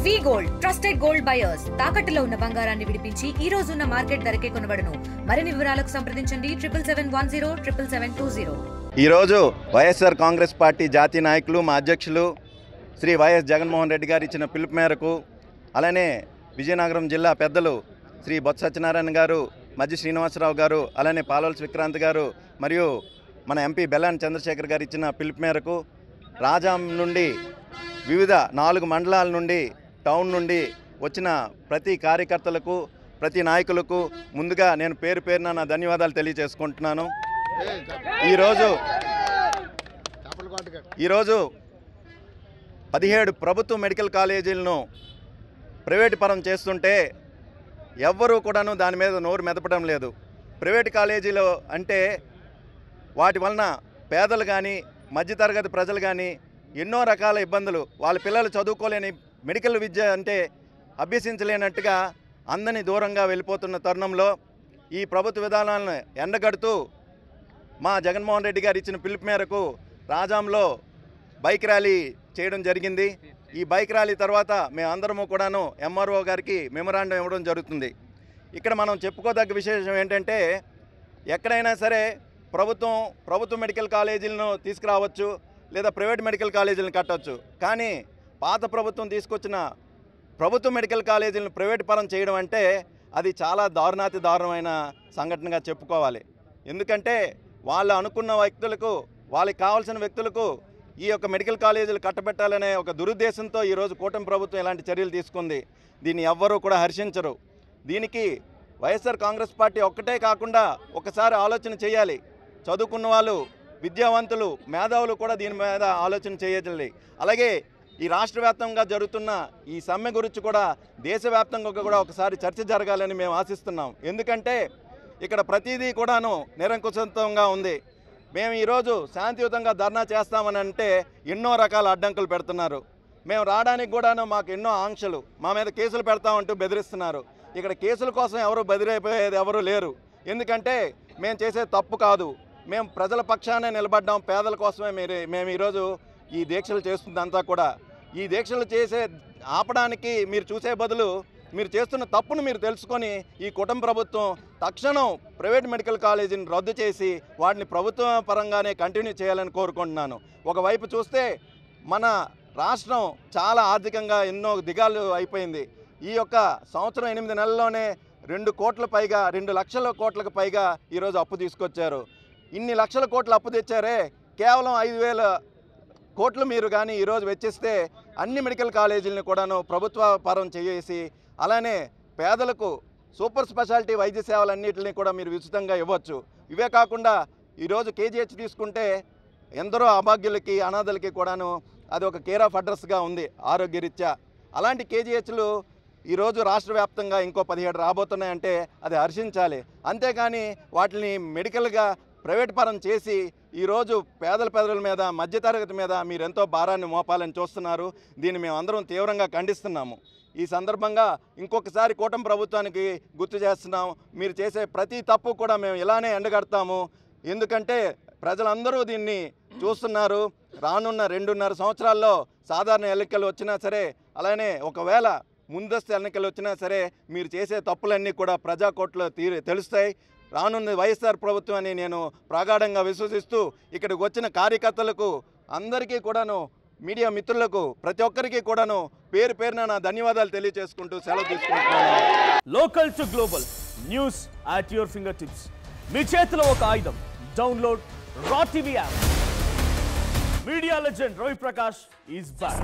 వి gold trusted gold buyers తాకట్టులో ఉన్న బంగారాన్ని విడిపించి ఈ రోజు ఉన్న మార్కెట్ ధరకే కొనబడును. మరిన్ని వివరాలకు సంప్రదించండి 77107720. ఈ రోజు వైఎస్ఆర్ కాంగ్రెస్ పార్టీ జాతీయ నాయకులు మా అధ్యక్షులు శ్రీ వైఎస్ జగన్మోహన్ రెడ్డి గారు ఇచ్చిన పిలుపు మేరకు, అలానే విజయనగరం జిల్లా పెద్దలు శ్రీ బొత్స సత్యనారాయణ గారు, మధ్య శ్రీనివాసరావు గారు, అలానే పాలవలసి విక్రాంత్ గారు మరియు మన ఎంపీ బెల్లాని చంద్రశేఖర్ గారు ఇచ్చిన పిలుపు మేరకు రాజాం నుండి వివిధ 4 మండలాల నుండి టౌన్ నుండి వచ్చిన ప్రతి కార్యకర్తలకు, ప్రతి నాయకులకు ముందుగా నేను పేరు పేరున నా ధన్యవాదాలు తెలియజేసుకుంటున్నాను. ఈరోజు 17 ప్రభుత్వ మెడికల్ కాలేజీలను ప్రైవేటు పరం చేస్తుంటే ఎవ్వరూ కూడాను దాని మీద నోరు మెదపడం లేదు. ప్రైవేటు కాలేజీలు అంటే వాటి వలన పేదలు కానీ, మధ్యతరగతి ప్రజలు కానీ ఎన్నో రకాల ఇబ్బందులు, వాళ్ళ పిల్లలు చదువుకోలేని, మెడికల్ విద్య అంటే అభ్యసించలేనట్టుగా అందరినీ దూరంగా వెళ్ళిపోతున్న తరుణంలో ఈ ప్రభుత్వ విధానాలను ఎండగడుతూ మా జగన్మోహన్ రెడ్డి గారు ఇచ్చిన పిలుపు మేరకు రాజాంలో బైక్ ర్యాలీ చేయడం జరిగింది. ఈ బైక్ ర్యాలీ తర్వాత మేమందరము కూడాను ఎంఆర్ఓ గారికి మెమరాండం ఇవ్వడం జరుగుతుంది. ఇక్కడ మనం చెప్పుకోదగ్గ విశేషం ఏంటంటే, ఎక్కడైనా సరే ప్రభుత్వ మెడికల్ కాలేజీలను తీసుకురావచ్చు, లేదా ప్రైవేట్ మెడికల్ కాలేజీలను కట్టవచ్చు. కానీ పాత ప్రభుత్వం తీసుకొచ్చిన ప్రభుత్వ మెడికల్ కాలేజీలను ప్రైవేట్ పరం చేయడం అంటే అది చాలా దారుణాతి దారుణమైన సంఘటనగా చెప్పుకోవాలి. ఎందుకంటే వాళ్ళు అనుకున్న వ్యక్తులకు, వాళ్ళకి కావాల్సిన వ్యక్తులకు ఈ యొక్క మెడికల్ కాలేజీలు కట్టబెట్టాలనే ఒక దురుద్దేశంతో ఈరోజు కూటమి ప్రభుత్వం ఇలాంటి చర్యలు తీసుకుంది. దీన్ని ఎవ్వరూ కూడా హర్షించరు. దీనికి వైఎస్ఆర్ కాంగ్రెస్ పార్టీ ఒక్కటే కాకుండా ఒకసారి ఆలోచన చేయాలి. చదువుకున్న వాళ్ళు, విద్యావంతులు, మేధావులు కూడా దీని మీద ఆలోచన చేయాలి. అలాగే ఈ రాష్ట్ర వ్యాప్తంగా జరుగుతున్న ఈ సమ్మె గురించి కూడా దేశవ్యాప్తంగా కూడా ఒకసారి చర్చ జరగాలని మేము ఆశిస్తున్నాం. ఎందుకంటే ఇక్కడ ప్రతిదీ కూడాను నిరంకుశంగా ఉంది. మేము ఈరోజు శాంతియుతంగా ధర్నా చేస్తామని అంటే ఎన్నో రకాల అడ్డంకులు పెడుతున్నారు. మేము రావడానికి కూడాను మాకు ఎన్నో ఆంక్షలు, మా మీద కేసులు పెడతామంటూ బెదిరిస్తున్నారు. ఇక్కడ కేసుల కోసం ఎవరు బెదిరైపోయేది ఎవరు లేరు. ఎందుకంటే మేము చేసే తప్పు కాదు, మేము ప్రజల పక్షానే నిలబడ్డాం, పేదల కోసమే మేము ఈరోజు ఈ దీక్షలు చేస్తుందంతా కూడా. ఈ దీక్షలు ఆపడానికి మీరు చూసే బదులు మీరు చేస్తున్న తప్పును మీరు తెలుసుకొని ఈ కుటుంబ ప్రభుత్వం తక్షణం ప్రైవేట్ మెడికల్ కాలేజీని రద్దు చేసి వాటిని ప్రభుత్వ పరంగానే కంటిన్యూ చేయాలని కోరుకుంటున్నాను. ఒకవైపు చూస్తే మన రాష్ట్రం చాలా ఆర్థికంగా ఎన్నో దిగాలు అయిపోయింది. ఈ యొక్క సంవత్సరం 8 నెలల్లోనే 2 లక్షల కోట్లకు పైగా ఈరోజు అప్పు తీసుకొచ్చారు. ఇన్ని లక్షల కోట్లు అప్పు తెచ్చారే, కేవలం 5,000 కోట్లు మీరు కానీ ఈరోజు వెచ్చిస్తే అన్ని మెడికల్ కాలేజీలను కూడాను ప్రభుత్వ పరం చేసి, అలానే పేదలకు సూపర్ స్పెషాలిటీ వైద్య సేవలన్నింటినీ కూడా మీరు ఉచితంగా ఇవ్వచ్చు. ఇవే కాకుండా ఈరోజు కేజీహెచ్ తీసుకుంటే ఎందరో అభాగ్యులకి, అనాథలకి కూడాను అది ఒక కేర్ ఆఫ్ అడ్రస్గా ఉంది ఆరోగ్యరీత్యా. అలాంటి కేజీహెచ్లు ఈరోజు రాష్ట్ర వ్యాప్తంగా ఇంకో 17 రాబోతున్నాయంటే అది హర్షించాలి. అంతేకాని వాటిని మెడికల్గా ప్రైవేట్ పరం చేసి ఈరోజు పేదల మీద, మధ్యతరగతి మీద మీరెంతో భారాన్ని మోపాలని చూస్తున్నారు. దీన్ని మేమందరం తీవ్రంగా ఖండిస్తున్నాము. ఈ సందర్భంగా ఇంకొకసారి కూటమి ప్రభుత్వానికి గుర్తు చేస్తున్నాం, మీరు చేసే ప్రతి తప్పు కూడా మేము ఇలానే ఎండగడతాము. ఎందుకంటే ప్రజలందరూ దీన్ని చూస్తున్నారు. రానున్న 2.5 సంవత్సరాల్లో సాధారణ ఎన్నికలు వచ్చినా సరే, అలానే ఒకవేళ ముందస్తు ఎన్నికలు వచ్చినా సరే మీరు చేసే తప్పులన్నీ కూడా ప్రజాకోర్టులో తెలుస్తాయి. రానున్న వైఎస్ఆర్ ప్రభుత్వం అని నేను ప్రగాఢంగా విశ్వసిస్తూ ఇక్కడికి వచ్చిన కార్యకర్తలకు అందరికీ కూడాను, మీడియా మిత్రులకు ప్రతి ఒక్కరికి కూడాను పేరు పేరున నా ధన్యవాదాలు తెలియజేసుకుంటూ సెలవు తీసుకుంటున్నాను. Local to global news at your fingertips. మీ చేతిలో ఒక ఆయుధం. Download R TV app. Media legend Ravi Prakash is back.